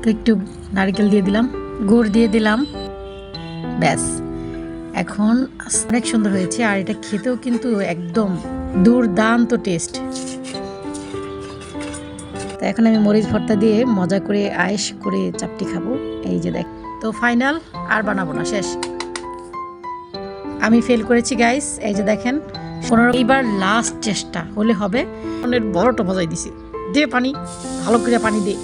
তো একটু নারকেল দিয়ে দিলাম, গুড় দিয়ে দিলাম, ব্যাস। এখন অনেক সুন্দর হয়েছে, আর এটা খেতেও কিন্তু একদম দুর্দান্ত টেস্ট। তো এখন আমি মরিচ ভর্তা দিয়ে মজা করে আয়েশ করে চাপটি খাবো। এই যে দেখ, তো ফাইনাল, আর বানাবো না, শেষ। আমি ফেল করেছি গাইস, এই যে দেখেন। এইবার লাস্ট চেষ্টা হলে হবে। অনেক বড়টা মজাই দিছি। দে পানি, ভালো করে পানি দে।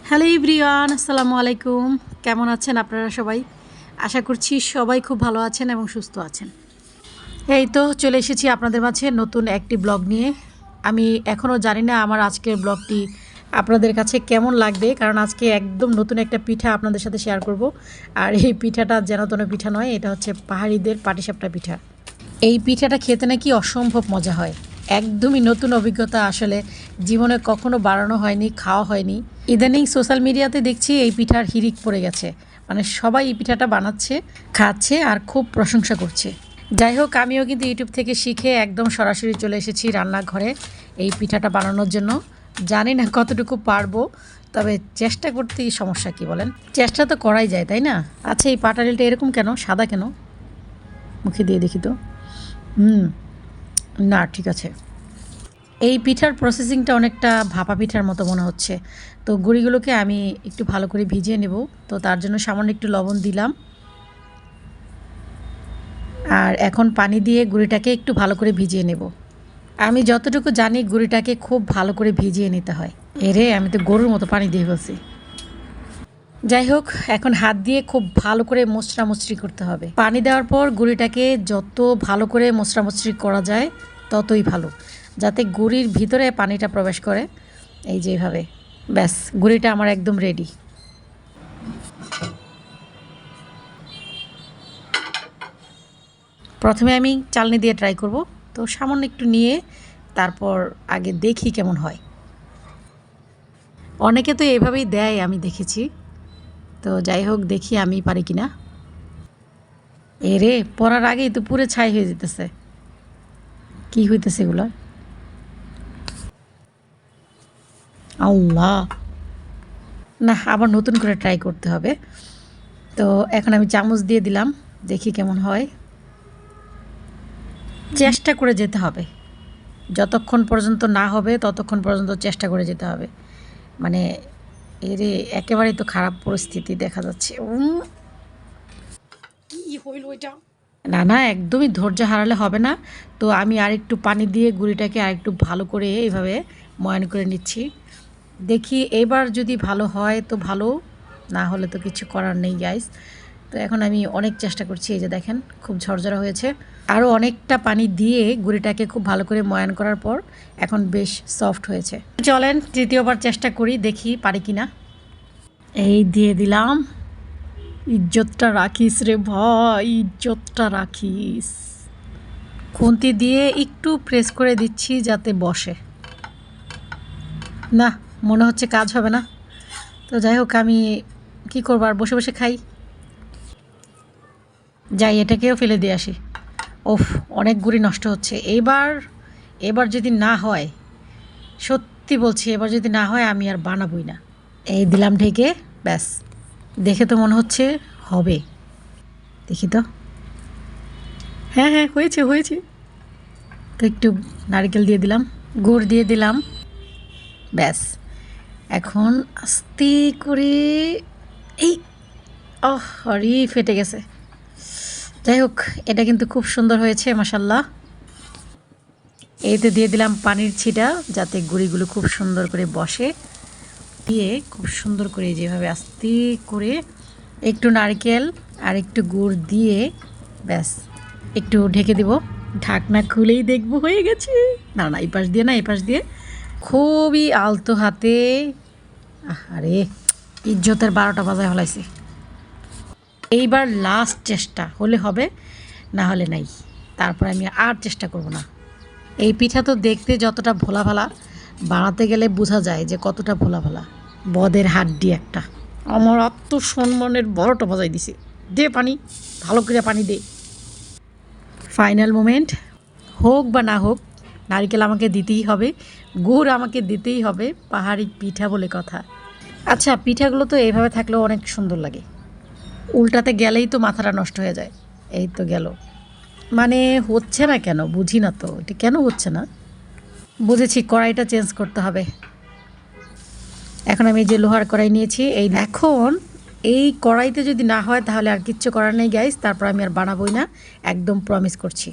হ্যালো এভরিওয়ান, আসসালামু আলাইকুম। কেমন আছেন আপনারা সবাই? আশা করছি সবাই খুব ভালো আছেন এবং সুস্থ আছেন। এই তো চলে এসেছি আপনাদের মাঝে নতুন একটি ব্লগ নিয়ে। আমি এখনও জানি না আমার আজকের ব্লগটি আপনাদের কাছে কেমন লাগবে, কারণ আজকে একদম নতুন একটা পিঠা আপনাদের সাথে শেয়ার করব। আর এই পিঠাটা যেন তেন পিঠা নয়, এটা হচ্ছে পাহাড়িদের পাটিসাপটা পিঠা। এই পিঠাটা খেতে নাকি অসম্ভব মজা হয়। একদমই নতুন অভিজ্ঞতা, আসলে জীবনে কখনো বানানো হয়নি, খাওয়া হয়নি। ইদানিং সোশ্যাল মিডিয়াতে দেখছি এই পিঠার হিড়িক পড়ে গেছে, মানে সবাই এই পিঠাটা বানাচ্ছে, খাচ্ছে আর খুব প্রশংসা করছে। যাই হোক, আমিও কিন্তু ইউটিউব থেকে শিখে একদম সরাসরি চলে এসেছি রান্নাঘরে এই পিঠাটা বানানোর জন্য। জানি না কতটুকু পারবো, তবে চেষ্টা করতেই সমস্যা, কি বলেন? চেষ্টা তো করাই যায়, তাই না? আচ্ছা, এই পাটালিটা এরকম কেন, সাদা কেন? মুখে দিয়ে দেখি তো। না, ঠিক আছে। এই পিঠার প্রসেসিংটা অনেকটা ভাপা পিঠার মতো মনে হচ্ছে। তো গুঁড়িগুলোকে আমি একটু ভালো করে ভিজিয়ে নেব। তো তার জন্য সামান্য একটু লবণ দিলাম, আর এখন পানি দিয়ে গুঁড়িটাকে একটু ভালো করে ভিজিয়ে নেব। আমি যতটুকু জানি গুঁড়িটাকে খুব ভালো করে ভিজিয়ে নিতে হয়। এরে, আমি তো গরুর মতো পানি দিয়ে ফেলছি। যাই হোক, এখন হাত দিয়ে খুব ভালো করে মশরামশরি করতে হবে। পানি দেওয়ার পর গুঁড়িটাকে যত ভালো করে মশরামশরি করা যায় ততই ভালো, যাতে গুঁড়ির ভিতরে পানিটা প্রবেশ করে। এই যেভাবে, ব্যাস, গুঁড়িটা আমার একদম রেডি। প্রথমে আমি চালনি দিয়ে ট্রাই করব। তো সামান্য একটু নিয়ে তারপর আগে দেখি কেমন হয়। অনেকে তো এভাবেই দেয়, আমি দেখেছি। তো যাই হোক, দেখি আমি পারি কিনা। এরে, পড়ার আগেই তো পুরো ছাই হয়ে যেতেছে। কি হইতেছে এগুলো? আল্লাহ, না, আবার নতুন করে ট্রাই করতে হবে। তো এখন আমি চামচ দিয়ে দিলাম, দেখি কেমন হয়। চেষ্টা করে যেতে হবে, যতক্ষণ পর্যন্ত না হবে ততক্ষণ পর্যন্ত চেষ্টা করে যেতে হবে। মানে এরে, একেবারেই তো খারাপ পরিস্থিতি দেখা যাচ্ছে। কি হইল এটা? না না, একদমই ধৈর্য হারালে হবে না। তো আমি আরেকটু পানি দিয়ে গুঁড়িটাকে আরেকটু ভালো করে এইভাবে ময়ান করে নিচ্ছি। দেখি এবার যদি ভালো হয় তো ভালো, না হলে তো কিছু করার নেই গাইস। তো এখন আমি অনেক চেষ্টা করছি, এই যে দেখেন খুব ঝরঝরা হয়েছে। আরও অনেকটা পানি দিয়ে গুঁড়িটাকে খুব ভালো করে ময়ান করার পর এখন বেশ সফট হয়েছে। চলেন তৃতীয়বার চেষ্টা করি, দেখি পারি কিনা। এই দিয়ে দিলাম। ইজ্জতটা রাখিস রে ভাই, ইজ্জতটা রাখিস। খুন্তি দিয়ে একটু প্রেস করে দিচ্ছি যাতে বসে। না, মনে হচ্ছে কাজ হবে না। তো যাই হোক, আমি কি করবো, আর বসে বসে খাই। যাই, এটাকেও ফেলে দিয়ে আসি। ওফ, অনেক গুড়ি নষ্ট হচ্ছে। এবার যদি না হয়, সত্যি বলছি, এবার যদি না হয় আমি আর বানাবই না। এই দিলাম ঢেকে, ব্যাস। দেখে তো মনে হচ্ছে হবে, দেখি তো। হ্যাঁ হ্যাঁ, হয়েছে হয়েছে। তো একটু নারকেল দিয়ে দিলাম, গুড় দিয়ে দিলাম, ব্যাস। এখন আস্তে করে এই, আরে ফেটে গেছে। যাই হোক, এটা কিন্তু খুব সুন্দর হয়েছে মাশাল্লাহ। এইতে দিয়ে দিলাম পানির ছিটা, যাতে গুঁড়িগুলো খুব সুন্দর করে বসে। দিয়ে খুব সুন্দর করে যেভাবে আস্তে করে একটু নারকেল আর একটু গুড় দিয়ে, ব্যাস, একটু ঢেকে দিব। ঢাকনা খুলেই দেখবো হয়ে গেছে। না না, এই পাশ দিয়ে না, এই পাশ দিয়ে খুবই আলতো হাতে। আরে, ইজ্জতের 12টা বাজায় হলাইছে। এইবার লাস্ট চেষ্টা হলে হবে, না হলে নাই। তারপর আমি আর চেষ্টা করব না। এই পিঠা তো দেখতে যতটা ভোলা ভালা, বানাতে গেলে বোঝা যায় যে কতটা ভোলা ভালা। বদের হাড্ডি একটা। আমার আত্মসম্মানের 12টা বাজাই দিছে। দে পানি, ভালো করে পানি দে। ফাইনাল মোমেন্ট, হোক বা না হোক, নারকেল আমাকে দিতেই হবে, গুড় আমাকে দিতেই হবে, পাহাড়ি পিঠা বলে কথা। আচ্ছা, পিঠাগুলো তো এইভাবে থাকলেও অনেক সুন্দর লাগে, উল্টাতে গেলেই তো মাথাটা নষ্ট হয়ে যায়। এই তো গেল, মানে হচ্ছে না কেন বুঝি না তো, এটা কেন হচ্ছে না। বুঝেছি, কড়াইটা চেঞ্জ করতে হবে। এখন আমি যে লোহার কড়াই নিয়েছি, এখন এই কড়াইতে যদি না হয় তাহলে আর কিচ্ছু করার নেই গাইস, তারপর আমি আর বানাবোই না, একদম প্রমিস করছি।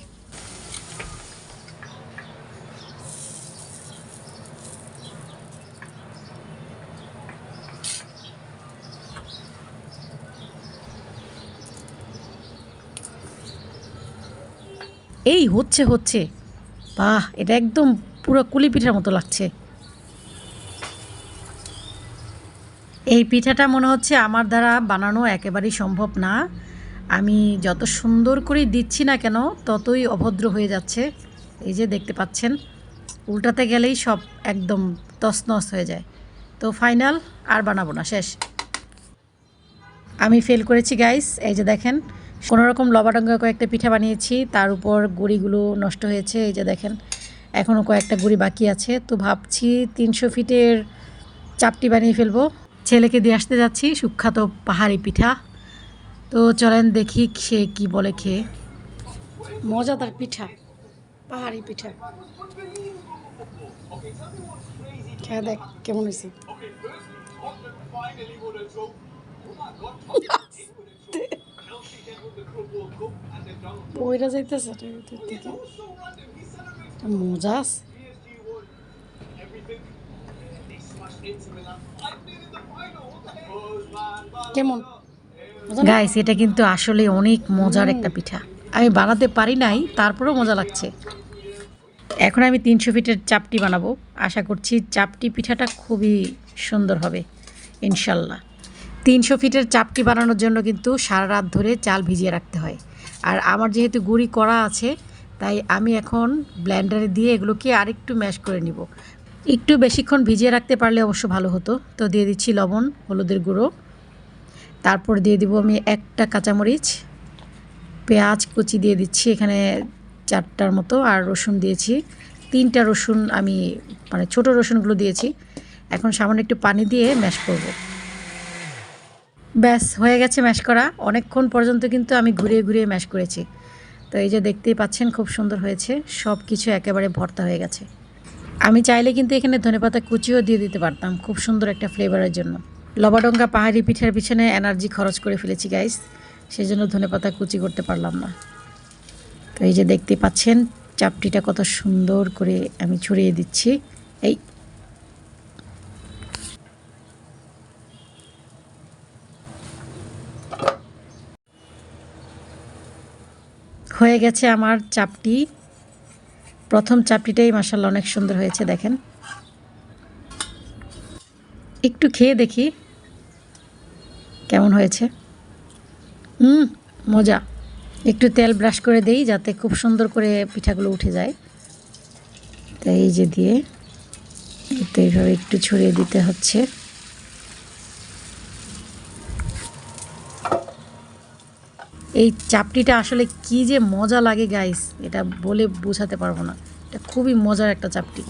এই হচ্ছে হচ্ছে, বাহ, এটা একদম পুরো কুলি পিঠার মতো লাগছে। এই পিঠাটা মনে হচ্ছে আমার দ্বারা বানানো একেবারেই সম্ভব না। আমি যত সুন্দর করে দিচ্ছি না কেন ততই অভদ্র হয়ে যাচ্ছে। এই যে দেখতে পাচ্ছেন, উল্টাতে গেলেই সব একদম তছনছ হয়ে যায়। তো ফাইনাল, আর বানাবো না, শেষ। আমি ফেল করেছি গাইস। এই যে দেখেন, কোনোরকম লবাডঙ্গা কয়েকটা পিঠা বানিয়েছি, তার উপর গুঁড়িগুলো নষ্ট হয়েছে। এই যে দেখেন, এখনও কয়েকটা গুঁড়ি বাকি আছে। তো ভাবছি 300 ফিটের চাপটি বানিয়ে ফেলবো। ছেলেকে দিয়ে আসতে যাচ্ছি সুখ্যাত পাহাড়ি পিঠা। তো চলেন দেখি সে কি বলে খেয়ে। মজাদার পিঠা, পাহাড়ি পিঠা, খেয়ে দেখ কেমন হয়েছে। ওইটা যাইতেছে থেকে মজা আছে। কেমন গাইস, এটা কিন্তু আসলে অনেক মজার একটা পিঠা। আমি বানাতে পারি নাই, তারপরেও মজা লাগছে। এখন আমি 300 ফিটের চাপটি বানাবো। আশা করছি চাপটি পিঠাটা খুবই সুন্দর হবে ইনশাল্লাহ। 300 ফিটের চাপটি বানানোর জন্য কিন্তু সারা রাত ধরে চাল ভিজিয়ে রাখতে হয়। আর আমার যেহেতু গুঁড়ি করা আছে, তাই আমি এখন ব্লেন্ডারে দিয়ে এগুলোকে আরেকটু ম্যাশ করে নিব। একটু বেশিক্ষণ ভিজিয়ে রাখতে পারলে অবশ্য ভালো হতো। তো দিয়ে দিচ্ছি লবণ, হলুদের গুঁড়ো, তারপর দিয়ে দিব আমি একটা কাঁচামরিচ, পেঁয়াজ কুচি দিয়ে দিচ্ছি এখানে 4টার মতো, আর রসুন দিয়েছি 3টা রসুন, আমি মানে ছোটো রসুনগুলো দিয়েছি। এখন সামান্য একটু পানি দিয়ে ম্যাশ করব। ব্যাস হয়ে গেছে ম্যাশ করা। অনেকক্ষণ পর্যন্ত কিন্তু আমি ঘুরিয়ে ঘুরিয়ে ম্যাশ করেছি। তো এই যে দেখতেই পাচ্ছেন, খুব সুন্দর হয়েছে, সব কিছু একেবারে ভর্তা হয়ে গেছে। আমি চাইলে কিন্তু এখানে ধনেপাতা কুচিও দিয়ে দিতে পারতাম, খুব সুন্দর একটা ফ্লেভারের জন্য। লবাডঙ্গা পাহাড়ি পিঠার পিছনে এনার্জি খরচ করে ফেলেছি গাইস, সেই জন্য ধনেপাতা কুচি করতে পারলাম না। তো এই যে দেখতে পাচ্ছেন চাপটিটা কত সুন্দর করে আমি ছড়িয়ে দিচ্ছি। এই হয়ে গেছে আমার চাপটি। প্রথম চাপটিটাই মাশাআল্লাহ অনেক সুন্দর হয়েছে, দেখেন। একটু খেয়ে দেখি কেমন হয়েছে। মজা। একটু তেল ব্রাশ করে দেই যাতে খুব সুন্দর করে পিঠাগুলো উঠে যায়। তাই এই যে দিয়ে তো এইভাবে একটু ছড়িয়ে দিতে হচ্ছে। এই চাপটিটা আসলে কি যে মজা লাগে গাইস, এটা বলে বোঝাতে পারবো না। এটা খুবই মজার একটা চাপটি।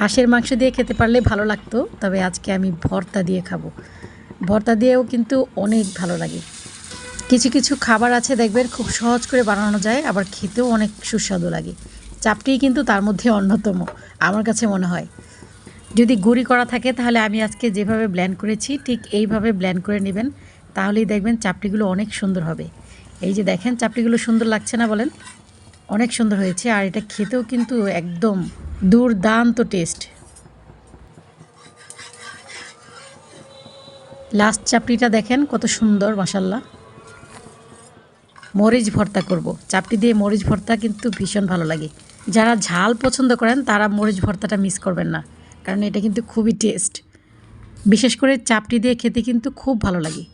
হাঁসের মাংস দিয়ে খেতে পারলে ভালো লাগতো, তবে আজকে আমি ভর্তা দিয়ে খাবো। ভর্তা দিয়েও কিন্তু অনেক ভালো লাগে। কিছু কিছু খাবার আছে দেখবেন খুব সহজ করে বানানো যায়, আবার খেতেও অনেক সুস্বাদু লাগে। চাপটি কিন্তু তার মধ্যে অন্যতম আমার কাছে মনে হয়। যদি গুঁড়ি করা থাকে তাহলে আমি আজকে যেভাবে ব্লেন্ড করেছি ঠিক এইভাবে ব্লেন্ড করে নেবেন, তাহলেই দেখবেন চাপটিগুলো অনেক সুন্দর হবে। এই যে দেখেন চাপটিগুলো সুন্দর লাগছে না বলেন? অনেক সুন্দর হয়েছে, আর এটা খেতেও কিন্তু একদম দুর্দান্ত টেস্ট। লাস্ট চাপটিটা দেখেন কত সুন্দর, মাশাআল্লাহ। মরিচ ভর্তা করব, চাপটি দিয়ে মরিচ ভর্তা কিন্তু ভীষণ ভালো লাগে। যারা ঝাল পছন্দ করেন তারা মরিচ ভর্তাটা মিস করবেন না, কারণ এটা কিন্তু খুবই টেস্ট। বিশেষ করে চাপটি দিয়ে খেতে কিন্তু খুব ভালো লাগে।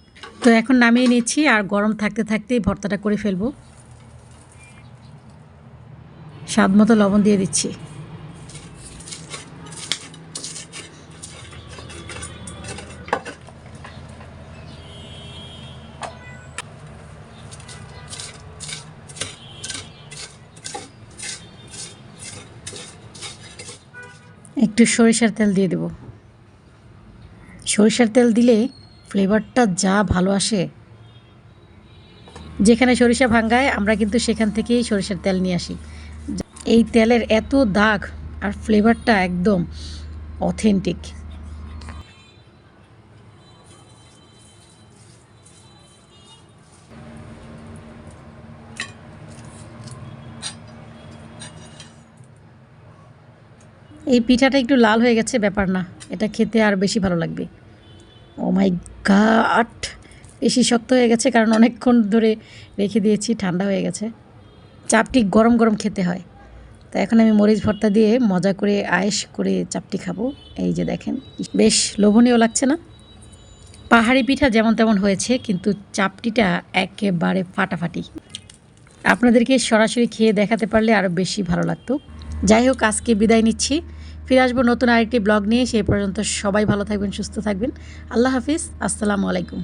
তো এখন নামিয়ে নিচ্ছি, আর গরম থাকতে থাকতেই ভর্তাটা করে ফেলবো। স্বাদ মতো লবণ দিয়ে দিচ্ছি। একটু সরিষার তেল দিয়ে দেব। সরিষার তেল দিলে ফ্লেভারটা যা ভালো আসে। যেখানে সরিষা ভাঙ্গায় আমরা কিন্তু সেখান থেকেই সরিষার তেল নিয়ে আসি। এই তেলের এত দাগ আর ফ্লেভারটা একদম অথেন্টিক। এই পিঠাটা একটু লাল হয়ে গেছে, ব্যাপার না, এটা খেতে আর বেশি ভালো লাগবে। ও মাই গড, বেশি শক্ত হয়ে গেছে কারণ অনেকক্ষণ ধরে রেখে দিয়েছি, ঠান্ডা হয়ে গেছে। চাপটি গরম গরম খেতে হয়। তো এখন আমি মরিচ ভর্তা দিয়ে মজা করে আয়েশ করে চাপটি খাবো। এই যে দেখেন, বেশ লোভনীয় লাগছে না? পাহাড়ি পিঠা যেমন তেমন হয়েছে, কিন্তু চাপটিটা একেবারে ফাটাফাটি। আপনাদেরকে সরাসরি খেয়ে দেখাতে পারলে আরও বেশি ভালো লাগতো। যাই হোক, আজকে বিদায় নিচ্ছি। ফিরে আসবো নতুন আরেকটি ব্লগ নিয়ে। সেই পর্যন্ত সবাই ভালো থাকবেন, সুস্থ থাকবেন। আল্লাহ হাফিজ, আসসালামু আলাইকুম।